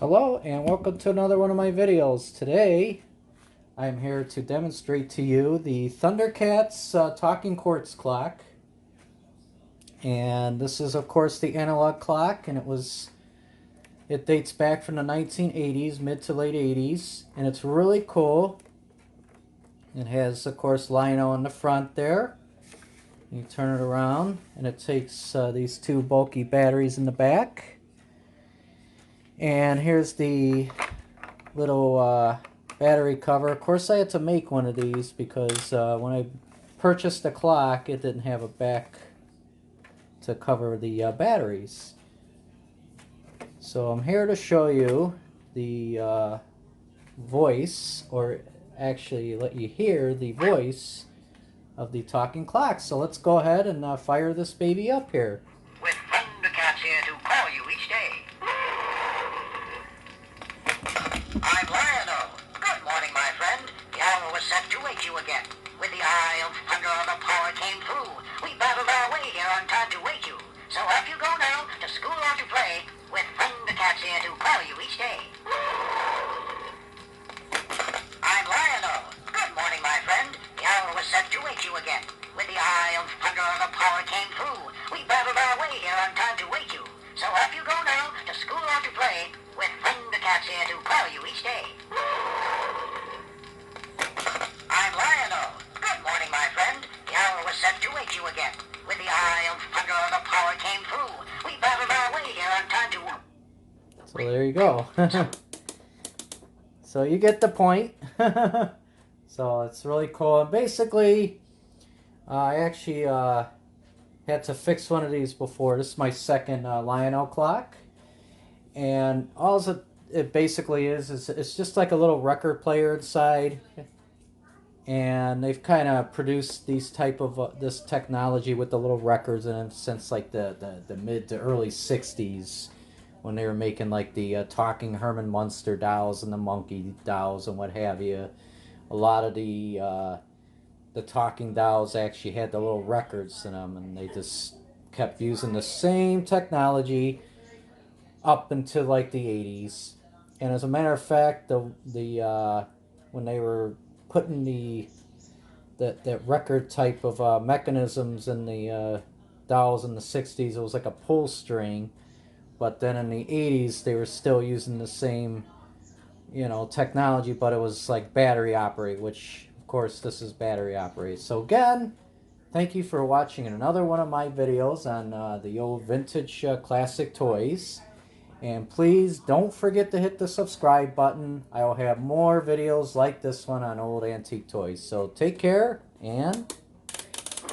Hello and welcome to another one of my videos. Today I'm here to demonstrate to you the Thundercats talking quartz clock. And this is of course the analog clock, and it dates back from the 1980s, mid to late 80s, and it's really cool. It has of course lino on the front there. You turn it around and it takes these two bulky batteries in the back. And here's the little battery cover. Of course I had to make one of these because when I purchased the clock it didn't have a back to cover the batteries. So I'm here to show you the voice, or actually let you hear the voice of the talking clock. So let's go ahead and fire this baby up here. With Thundercats here to call you each day. I'm Lionel. Good morning, my friend. The hour was set to wake you again. With the eye of thunder, the power came through. We battled our way here on time to wake you. So off you go now, to school or to play, with Thundercats here to call you each day. I'm Lionel. Good morning, my friend. The hour was set to wake you again. With the eye of thunder, the power came through. We battled our way here on time to wake you. So off you go now, to school or to play, with Thundercats here to call you each day. I'm Lionel. Good morning, my friend. The hour was set to wake you again. With the eye of thunder, the power came through. We battled our way here on time to... So there you go. So you get the point. So it's really cool. And basically, I actually had to fix one of these before. This is my second Lionel clock. And all it basically is it's just like a little record player inside. And they've kind of produced these type of this technology with the little records in it since like the mid to early 60s, when they were making like the talking Herman Munster dolls and the monkey dolls and what have you. A lot of the talking dolls actually had the little records in them, and they just kept using the same technology up until like the 80s. And as a matter of fact, when they were putting that record type of mechanisms in the dolls in the 60s, it was like a pull string. But then in the 80s, they were still using the same, technology, but it was like battery operated, which of course this is battery operated. So again, thank you for watching another one of my videos on the old vintage classic toys. And please don't forget to hit the subscribe button. I will have more videos like this one on old antique toys. So take care, and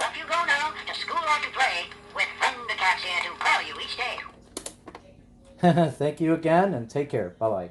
Off you go now, to school or to play, with Thundercats here to call you each day. thank you again, and take care. Bye-bye.